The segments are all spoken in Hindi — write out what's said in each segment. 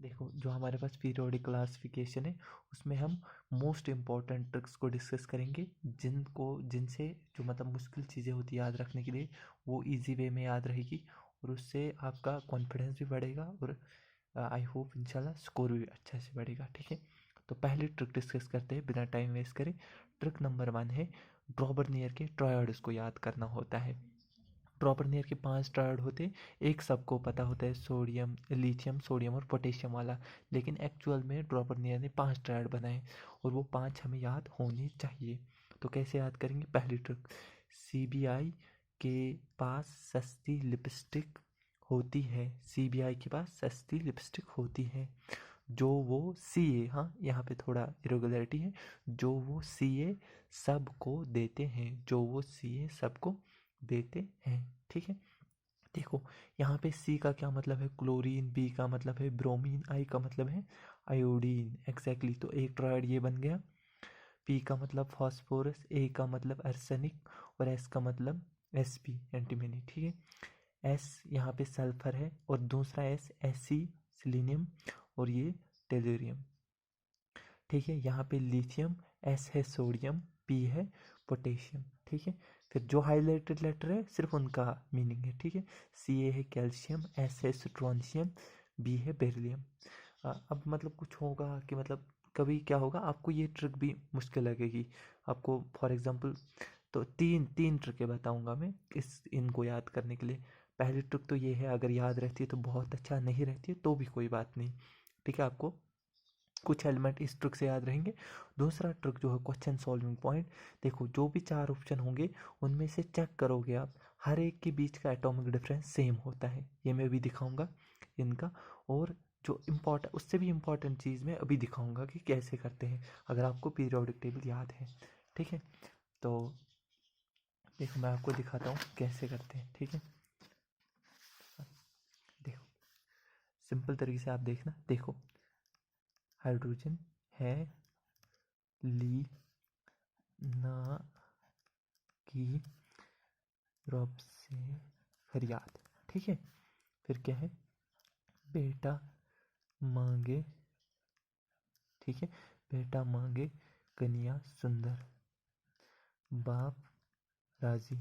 देखो जो हमारे पास पीरियोडिक क्लासिफिकेशन है उसमें हम मोस्ट इम्पॉर्टेंट ट्रिक्स को डिस्कस करेंगे, जिनसे जो मतलब मुश्किल चीज़ें होती है याद रखने के लिए वो इजी वे में याद रहेगी और उससे आपका कॉन्फिडेंस भी बढ़ेगा और आई होप इंशाल्लाह स्कोर भी अच्छा से बढ़ेगा। ठीक है, तो पहले ट्रिक डिस्कस करते हैं बिना टाइम वेस्ट करें। ट्रिक नंबर 1 है ड्रॉबरनियर के ट्रायड्स को याद करना होता है। ड्रॉबरनियर के 5 ट्रायड होते हैं। एक सबको पता होता है सोडियम, लिथियम, सोडियम और पोटेशियम वाला, लेकिन एक्चुअल में ड्रॉबरनियर ने 5 ट्रायड बनाए और वो 5 हमें याद होनी चाहिए। तो कैसे याद करेंगे? पहली ट्रिक, सीबीआई के पास सस्ती लिपस्टिक होती है। सीबीआई के पास सस्ती लिपस्टिक होती है जो वो सीए, हाँ यहाँ पे थोड़ा इरेगुलरिटी है, जो वो सीए सबको देते हैं, जो वो सीए सबको देते हैं। ठीक है, देखो यहाँ पे सी का क्या मतलब है? क्लोरीन, बी का मतलब है ब्रोमीन, आई का मतलब है आयोडीन। एग्जैक्टली, तो एक ट्रायड ये बन गया। पी का मतलब फास्फोरस, ए का मतलब आर्सेनिक और एस का मतलब एसपी, एंटीमनी। ठीक है, एस यहाँ पे सल्फर है और दूसरा एस एसी, सिलीनियम और ये टेलुरियम। ठीक है, यहाँ पे लिथियम, एस है सोडियम, पी है पोटेशियम। ठीक है, फिर जो हाइलाइटेड लेटर है सिर्फ उनका मीनिंग है। ठीक है, सी ए है कैल्शियम, एस है स्ट्रोंशियम, बी है बेरिलियम। अब मतलब कुछ होगा कि मतलब कभी क्या होगा, आपको ये ट्रिक भी मुश्किल लगेगी आपको। फॉर एग्जांपल तो तीन तीन ट्रिकें बताऊंगा मैं इनको याद करने के लिए। पहली ट्रिक तो ये है, अगर याद रहती है तो बहुत अच्छा, नहीं रहती है तो भी कोई बात नहीं। ठीक है, आपको कुछ एलिमेंट इस ट्रिक से याद रहेंगे। दूसरा ट्रिक जो है क्वेश्चन सॉल्विंग पॉइंट। देखो जो भी 4 ऑप्शन होंगे उनमें से चेक करोगे आप, हर एक के बीच का एटॉमिक डिफरेंस सेम होता है, ये मैं भी दिखाऊंगा इनका। और जो इम्पोर्टेंट, उससे भी इम्पोर्टेंट चीज़ मैं अभी दिखाऊंगा कि कैसे करते हैं, अगर आपको पीरियोडिक टेबल याद है। ठीक है, तो देखो मैं आपको दिखाता हूँ कैसे करते हैं। ठीक है, देखो सिंपल तरीके से आप देखना। देखो हाइड्रोजन है ली ना की रब से फरियाद। ठीक है, फिर क्या है? बेटा मांगे, ठीक है, बेटा मांगे कन्या सुंदर, बाप राजी।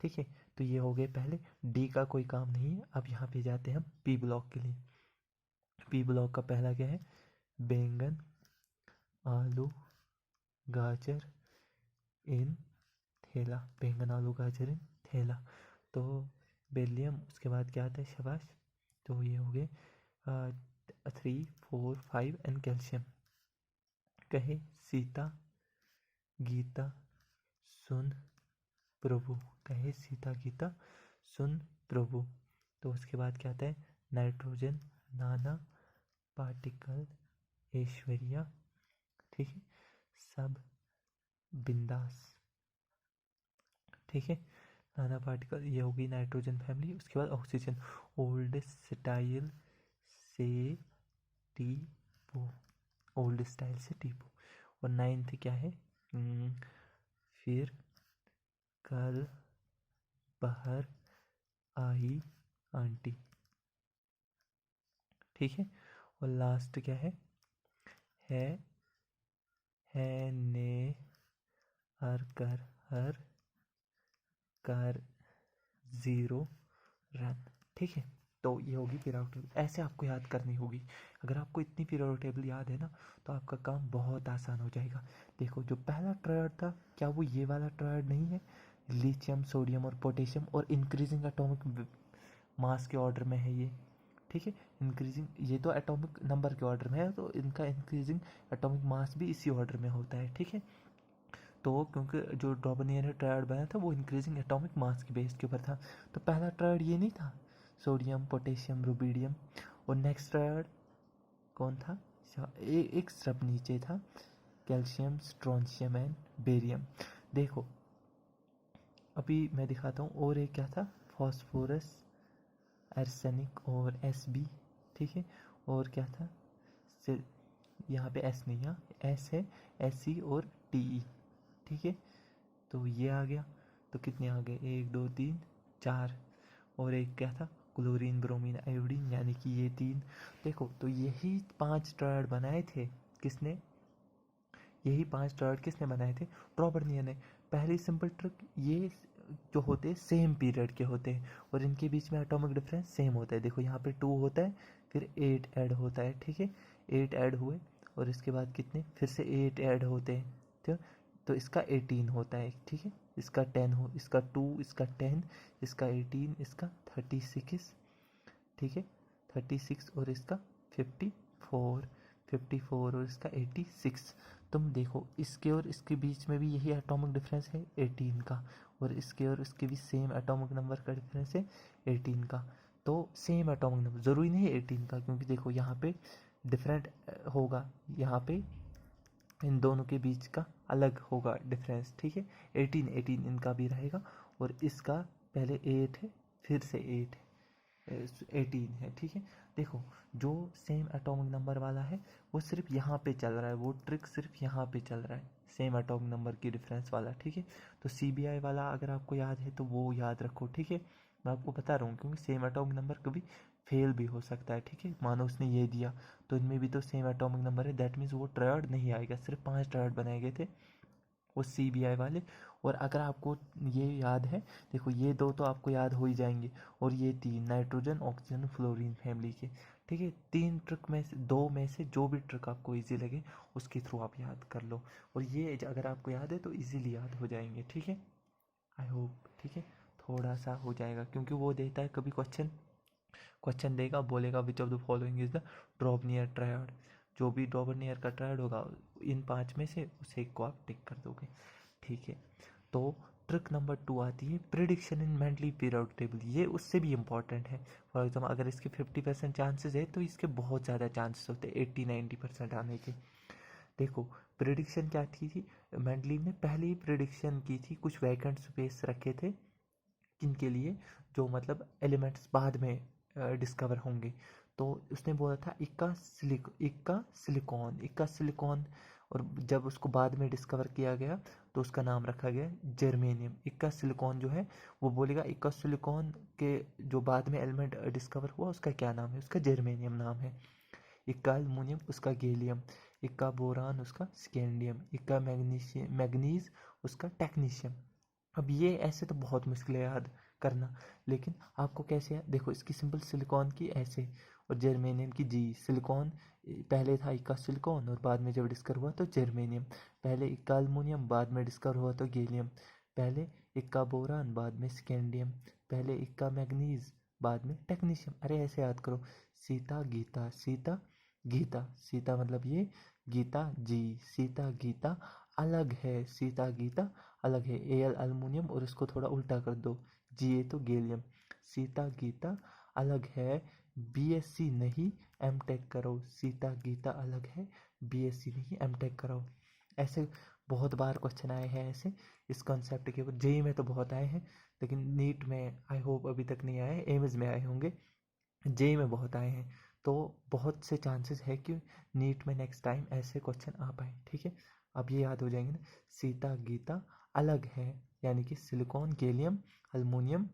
ठीक है, तो ये हो गए पहले। डी का कोई काम नहीं है। अब यहाँ पे जाते हैं हम पी ब्लॉक के लिए। पी ब्लॉक का पहला क्या है? बैंगन, आलू, गाजर इन थैला। बैंगन, आलू, गाजर इन थैला। तो बेरिलियम, उसके बाद क्या आता है? शाबाश, तो ये हो गए 3, 4, 5 एंड कैल्शियम। कहे सीता गीता सुन प्रभु, कहे सीता गीता सुन प्रभु। तो उसके बाद क्या आता है? नाइट्रोजन, नाना पार्टिकल ऐश्वर्या। ठीक है, सब बिंदास। ठीक है, नाना पार्टिकल, ये होगी नाइट्रोजन फैमिली। उसके बाद ऑक्सीजन, ओल्ड स्टाइल से टीपो, ओल्ड स्टाइल से टीपो। और 9th क्या है? फिर कल बाहर आई आंटी। ठीक है, और लास्ट क्या है ने हर कर 0 रन। ठीक है, तो ये होगी पीरियोडिक टेबल, ऐसे आपको याद करनी होगी। अगर आपको इतनी पीरियोडिक टेबल याद है ना तो आपका काम बहुत आसान हो जाएगा। देखो जो पहला ट्रायड था, क्या वो ये वाला ट्रायड नहीं है? लिथियम, सोडियम और पोटेशियम, और इंक्रीजिंग एटॉमिक मास के ऑर्डर में है ये। ठीक है, इंक्रीजिंग, ये तो एटॉमिक नंबर के ऑर्डर में है, तो इनका इंक्रीजिंग एटॉमिक मास भी इसी ऑर्डर में होता है। ठीक है, तो क्योंकि जो ड्रॉबनियर ने ट्रायड बनाया था वो इंक्रीजिंग एटॉमिक मास के बेस के ऊपर था, तो पहला ट्रायड ये नहीं था? Sodium, potassium, rubidium. और नेक्स्ट ट्रायड कौन था? एक स्टेप नीचे था, कैल्शियम, स्ट्रोंशियम एंड बेरियम। देखो अभी मैं दिखाता हूँ। और एक क्या था? फॉस्फोरस, आर्सेनिक और एसबी। ठीक है, और क्या था? यहाँ पे एस नहीं, यहाँ एस है, एस और टी। ठीक है, तो ये आ गया। तो कितने आ गए? 1, 2, 3, 4। और एक क्या था? क्लोरीन, ब्रोमीन, आयोडीन, यानी कि ये 3। देखो तो यही 5 ट्रायड बनाए थे किसने? यही 5 ट्रायड किसने बनाए थे? ट्रॉबर्नियर ने। पहली सिंपल ट्रिक, ये जो होते हैं सेम पीरियड के होते हैं और इनके बीच में एटॉमिक डिफरेंस सेम होता है। देखो यहाँ पे 2 होता है, फिर 8 ऐड होता है, ठीक है। 8 ऐड हुए और इसके बाद कितने, फिर से 8 ऐड होते हैं, तो इसका 18 होता है, ठीक है। इसका 10 हो, इसका 2, इसका 10, इसका 18, इसका 36, ठीक है। 36 और इसका 54, 54 और इसका 86। तुम देखो इसके और इसके बीच में भी यही एटॉमिक डिफरेंस है 18 का, और इसके और इसके भी सेम एटॉमिक नंबर का डिफरेंस है 18 का। तो सेम एटॉमिक नंबर, ज़रूरी नहीं है 18 का, क्योंकि देखो यहाँ पे डिफरेंट होगा, यहाँ पे इन दोनों के बीच का अलग होगा डिफरेंस, ठीक है। 18 इनका भी रहेगा और इसका पहले 8 है, फिर से 8 है, 18 है, ठीक है। देखो जो सेम एटॉमिक नंबर वाला है वो सिर्फ यहाँ पे चल रहा है, वो ट्रिक सिर्फ यहाँ पे चल रहा है, सेम एटॉमिक नंबर की डिफरेंस वाला, ठीक है। तो CBI वाला अगर आपको याद है तो वो याद रखो, ठीक है। मैं आपको बता रहा हूँ क्योंकि सेम एटॉमिक नंबर कभी फेल भी हो सकता है, ठीक है। मानो उसने ये दिया तो इनमें भी तो सेम एटॉमिक नंबर है, दैट मीन्स वो ट्रायड नहीं आएगा। सिर्फ 5 ट्रायड बनाए गए थे वो CBI वाले। और अगर आपको ये याद है, देखो ये 2 तो आपको याद हो ही जाएंगे, और ये 3 नाइट्रोजन, ऑक्सीजन, फ्लोरीन फैमिली के, ठीक है। 3 ट्रिक में से 2 में से जो भी ट्रिक आपको इजी लगे उसके थ्रू आप याद कर लो, और ये अगर आपको याद है तो इजीली याद हो जाएंगे, ठीक है। आई होप, ठीक है। थोड़ा सा हो जाएगा क्योंकि वो देता है कभी क्वेश्चन देगा, बोलेगा which of the following is the Dobereiner triad. जो भी ड्रॉबनियर का ट्रायड होगा इन 5 में से उसे एक को आप टिक कर दोगे, ठीक है। तो ट्रिक नंबर 2 आती है प्रिडिक्शन इन मेंटली पीरियड टेबल। ये उससे भी इम्पॉर्टेंट है। फॉर एग्जाम्पल अगर इसके 50% चांसेस है तो इसके बहुत ज़्यादा चांसेस होते हैं 80-90% आने के। देखो प्रिडिक्शन क्या थी मेंटली ने पहले ही प्रिडिक्शन की थी, कुछ वैकेंट स्पेस रखे थे किनके लिए, जो मतलब एलिमेंट्स बाद में डिस्कवर होंगे। तो उसने बोला था इक्का सिलिकॉन, और जब उसको बाद में डिस्कवर किया गया तो उसका नाम रखा गया जर्मेनियम। इक्का सिलिकॉन जो है वो बोलेगा इक्का सिलिकॉन के जो बाद में एलिमेंट डिस्कवर हुआ उसका क्या नाम है, उसका जर्मेनियम नाम है। इक्का अल्मोनियम उसका गैलियम, इक्का बोरान उसका स्कैंडियम, इक्का मैग्नीज उसका टेक्नीशियम। अब ये ऐसे तो बहुत मुश्किल है याद करना, लेकिन आपको कैसे है, देखो इसकी सिंपल सिलिकॉन की ऐसे, और जर्मेनियम की जी। सिलिकॉन पहले था इक्का सिलिकॉन और बाद में जब डिस्कवर हुआ तो जर्मेनियम। पहले इक्का अल्मोनियम बाद में डिस्कवर हुआ तो गैलियम। पहले इक्का बोरान बाद में स्कैंडियम। पहले इक्का मैग्नीज बाद में टेक्नीशियम। अरे ऐसे याद करो, सीता गीता, सीता गीता, सीता मतलब ये, गीता जी, सीता गीता अलग है, सीता गीता अलग है। Al अल्मोनियम और इसको थोड़ा उल्टा कर दो, Ga तो गैलियम। सीता गीता अलग है, BSc नहीं M.Tech करो। सीता गीता अलग है, BSc नहीं M.Tech करो। ऐसे बहुत बार क्वेश्चन आए हैं ऐसे इस कॉन्सेप्ट के ऊपर। जेई में तो बहुत आए हैं, लेकिन नीट में आई होप अभी तक नहीं आए, एम्स में आए होंगे, जेई में बहुत आए हैं। तो बहुत से चांसेस है कि नीट में नेक्स्ट टाइम ऐसे क्वेश्चन आ पाए, ठीक है। अब ये याद हो जाएंगे ना, सीता गीता अलग है, यानी कि silicon gallium aluminium,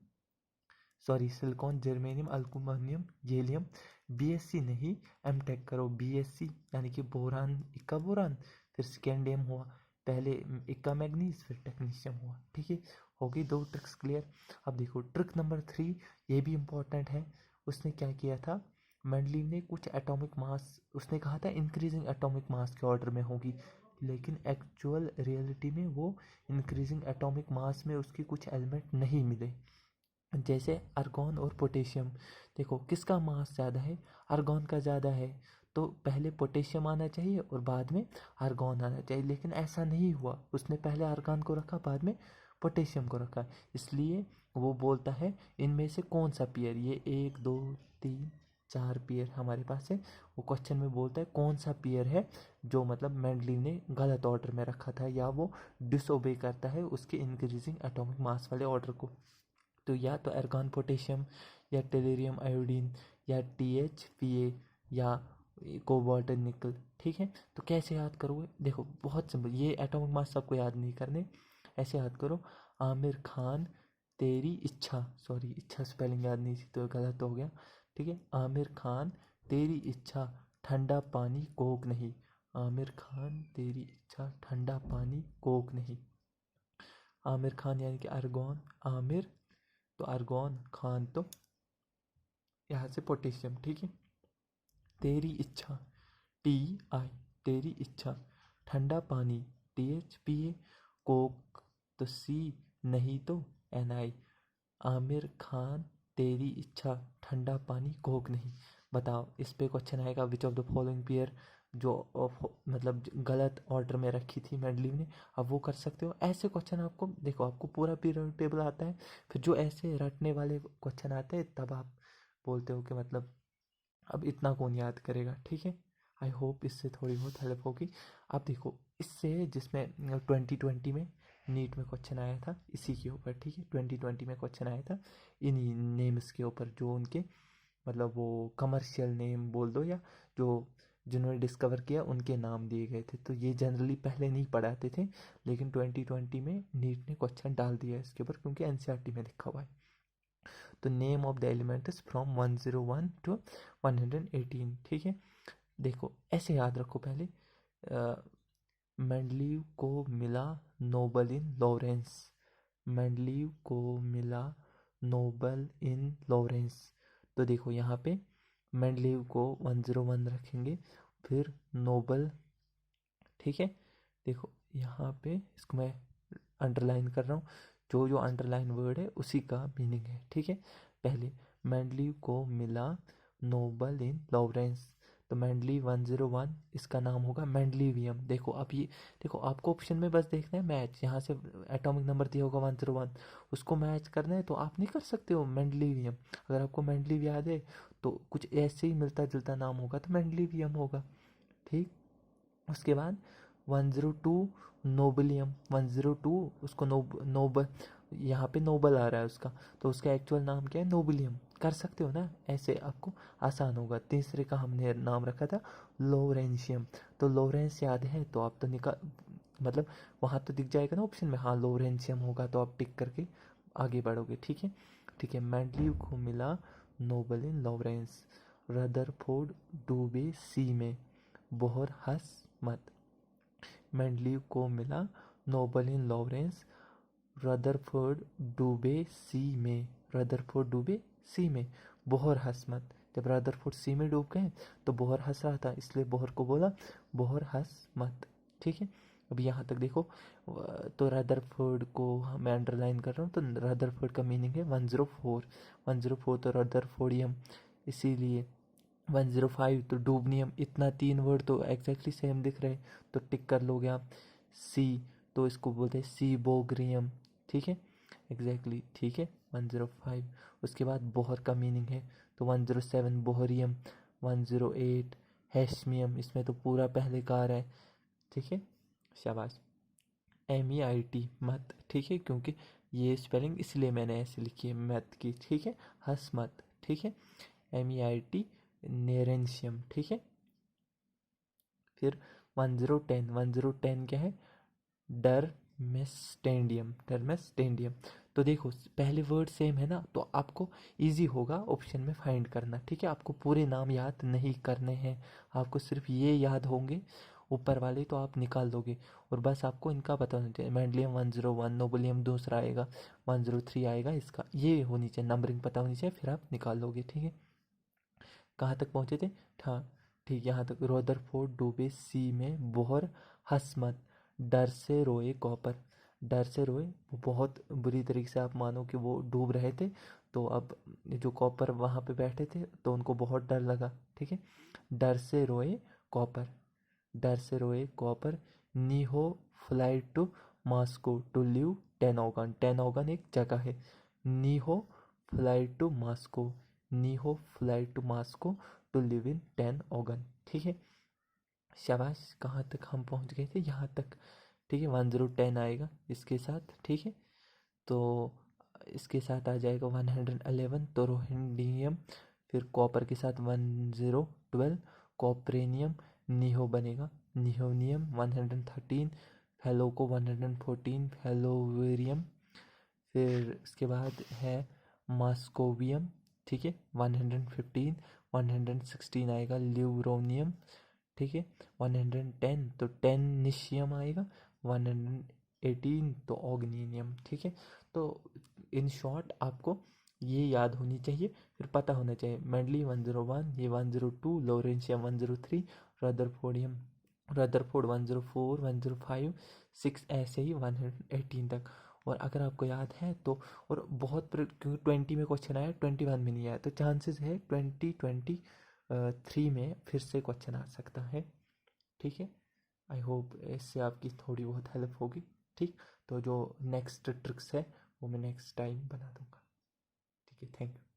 sorry silicon germanium aluminium gallium. BSc नहीं M.Tech करो। BSc यानी कि बोरान, इक्का बोरान, फिर स्कैंडियम हुआ, पहले इक्का मैग्नीज, फिर टेक्नीशियम हुआ, ठीक है। हो गई 2 ट्रिक्स क्लियर। अब देखो ट्रिक नंबर 3, ये भी इम्पोर्टेंट है। उसने क्या किया था, मेंडलीव ने कुछ एटॉमिक मास, उसने कहा था इंक्रीजिंग एटॉमिक मास के ऑर्डर में होगी, लेकिन एक्चुअल रियलिटी में वो इंक्रीजिंग एटॉमिक मास में उसके कुछ एलिमेंट नहीं मिले, जैसे आर्गॉन और पोटेशियम। देखो किसका मास ज़्यादा है, आर्गॉन का ज़्यादा है, तो पहले पोटेशियम आना चाहिए और बाद में आर्गॉन आना चाहिए, लेकिन ऐसा नहीं हुआ। उसने पहले आर्गॉन को रखा, बाद में पोटेशियम को रखा। इसलिए वो बोलता है इनमें से कौन सा पेयर, ये 1 2 3 4 पेयर हमारे पास है, वो क्वेश्चन में बोलता है कौन सा पेयर है जो मतलब मेंडलीव ने गलत ऑर्डर में रखा था, या वो डिसओबे करता है उसके इंक्रीजिंग एटॉमिक मास वाले ऑर्डर को। तो या तो आर्गॉन पोटेशियम, या टेलेरियम आयोडीन, या THPA, या कोबाल्ट निकल, ठीक है। तो कैसे याद करोगे, देखो बहुत सिंपल, ये एटॉमिक मास सबको याद नहीं करने, ऐसे याद करो, आमिर खान तेरी इच्छा, सॉरी इच्छा स्पेलिंग याद नहीं थी तो गलत हो गया, ठीक है। आमिर खान तेरी इच्छा ठंडा पानी कोक नहीं। आमिर खान तेरी इच्छा ठंडा पानी कोक नहीं। आमिर खान यानी कि अर्गोन, आमिर तो अर्गोन, खान तो यहाँ से पोटेशियम, ठीक है। तेरी इच्छा TI, तेरी इच्छा, ठंडा पानी THPA, कोक तो C, नहीं तो NI। आमिर खान तेरी इच्छा ठंडा पानी कोक नहीं। बताओ इस पे क्वेश्चन आएगा विच ऑफ द फॉलोइंग पेयर, जो मतलब गलत ऑर्डर में रखी थी मेडलिव ने। अब वो कर सकते हो ऐसे क्वेश्चन। आपको देखो आपको पूरा पीरियड टेबल आता है, फिर जो ऐसे रटने वाले क्वेश्चन आते हैं तब आप बोलते हो कि मतलब अब इतना कौन याद करेगा, ठीक है। आई होप इससे थोड़ी बहुत हेल्प होगी। अब देखो इससे जिसमें 2020 में नीट में क्वेश्चन आया था इसी के ऊपर, ठीक है। 2020 में क्वेश्चन आया था इन्हीं नेम्स के ऊपर, जो उनके मतलब वो कमर्शियल नेम बोल दो या जो जिन्होंने डिस्कवर किया उनके नाम दिए गए थे। तो ये जनरली पहले नहीं पढ़ाते थे, लेकिन 2020 में नीट ने क्वेश्चन डाल दिया इसके ऊपर क्योंकि NCERT में लिखा हुआ है। तो name of the element is from 101 to 118, ठीक है। देखो ऐसे याद रखो पहले, मेंडलीव को मिला नोबल इन लॉरेंस। मेंडलीव को मिला नोबल इन लॉरेंस। तो देखो यहाँ पे मेंडलीव को 101 रखेंगे, फिर नोबल, ठीक है। देखो यहाँ पे इसको मैं अंडरलाइन कर रहा हूँ, जो जो अंडरलाइन वर्ड है उसी का मीनिंग है, ठीक है। पहले मेंडलीव को मिला नोबल इन लॉरेंस, तो मेंडलीव 101, इसका नाम होगा मेंडलीवियम। देखो अब ये देखो आपको ऑप्शन में बस देखना है मैच, यहाँ से एटॉमिक नंबर दिया होगा 101, उसको मैच करना है तो आप नहीं कर सकते हो मेंडलीवियम। अगर आपको मेंडलीव याद है तो कुछ ऐसे ही मिलता जुलता नाम होगा तो मेंडलीवियम होगा, ठीक। उसके बाद 102 नोबलियम, 102 उसको नोबल, यहाँ पे नोबल आ रहा है उसका, तो उसका एक्चुअल नाम क्या है, नोबलियम। कर सकते हो ना ऐसे, आपको आसान होगा। तीसरे का हमने नाम रखा था लोरेंशियम, तो लोरेंस याद है तो आप तो निकाल मतलब वहाँ तो दिख जाएगा ना ऑप्शन में, हाँ लोरेंशियम होगा तो आप टिक करके आगे बढ़ोगे, ठीक है। ठीक है, मेंडलीव को मिला नोबल इन लॉरेंस, रदरफोर्ड डूबे सी में, बोहर हंस मत। मेंडलीव को मिला नोबल इन लॉरेंस, रदरफोर्ड डूबे सी में, रदरफोर्ड डूबे सी में, बोहर हंस मत। जब रदरफोर्ड सी में डूब गए तो बोहर हंस रहा था, इसलिए बोहर को बोला बोहर हंस मत, ठीक है। अब यहाँ तक देखो, तो रदरफोर्ड को मैं अंडरलाइन कर रहा हूँ, तो रदरफोर्ड का मीनिंग है 104, 104 तो रदरफोर्डियम, इसीलिए 105 तो डूबनियम। इतना तीन वर्ड तो एग्जैक्टली सेम दिख रहे, तो टिक कर लोगे आप। सी तो इसको बोलते हैं सीबोग्रियम, ठीक है, एग्जैक्टली, ठीक है 105। उसके बाद बोहर का मीनिंग है तो 107 बोहरियम, 108 हैशमियम, इसमें तो पूरा पहले कार है, ठीक है, शाबाश। MEIT मत, ठीक है, क्योंकि ये स्पेलिंग इसलिए मैंने ऐसे लिखी है मैथ की, ठीक है, हंस मत, ठीक है। MEIT नेरेंशियम, ठीक है। फिर 1010, 1010 क्या है, डरमेस्टेंडियम, डरमेस्टेंडियम। तो देखो पहले वर्ड सेम है ना, तो आपको इजी होगा ऑप्शन में फाइंड करना, ठीक है। आपको पूरे नाम याद नहीं करने हैं, आपको सिर्फ ये याद होंगे ऊपर वाले, तो आप निकाल दोगे। और बस आपको इनका पता होना चाहिए, मेंडलियम 101, नोबलियम दूसरा आएगा, 103 आएगा, इसका ये होनी चाहिए नंबरिंग पता होनी चाहिए, फिर आप निकाल लोगे, ठीक है। कहाँ तक पहुँचे थे, हाँ ठीक, यहाँ तक। रदरफोर्ड डूबे सी में, बोहर हंस मत, डर से रोए कॉपर, डर से रोए, वो बहुत बुरी तरीके से आप मानो कि वो डूब रहे थे, तो अब जो कॉपर वहाँ पे बैठे थे तो उनको बहुत डर लगा, ठीक है। डर से रोए कॉपर, डर से रोए कॉपर, नीहो flight to Moscow to live टेनोगन, टेनोगन एक जगह है, नीहो फ्लाइट टू मॉस्को, नीहो flight to Moscow to live in टेनोगन, ठीक है, शाबाश। कहाँ तक हम पहुँच गए थे, यहाँ तक, ठीक है। 1010 आएगा इसके साथ, ठीक है। तो इसके साथ आ जाएगा 111 तो रोहिंडियम, फिर कॉपर के साथ 1012 कॉपरेनियम, निहो बनेगा निहोनियम, 113 फेलो को 114 फेलोवेरियम, फिर उसके बाद है मास्कोवियम, ठीक है, 115, 116 आएगा ल्यूरोनियम, ठीक है, 110 तो टेनिशियम आएगा, 118 तो ऑग्नीनियम, ठीक है। तो इन शॉर्ट आपको ये याद होनी चाहिए, फिर पता होना चाहिए मेडली 101, ये 102, लोरेंशियम 103, रदरफोर्डियम रदरफोर्ड 104, 105, 6 ऐसे ही 118 तक। और अगर आपको याद है तो, और बहुत क्योंकि 20 में क्वेश्चन आया, 21 में नहीं आया, तो चांसेस है 2023 में फिर से क्वेश्चन आ सकता है, ठीक है। आई होप इससे आपकी थोड़ी बहुत हेल्प होगी, ठीक। तो जो नेक्स्ट ट्रिक्स है वो मैं नेक्स्ट टाइम बना दूंगा, ठीक है। Thank you.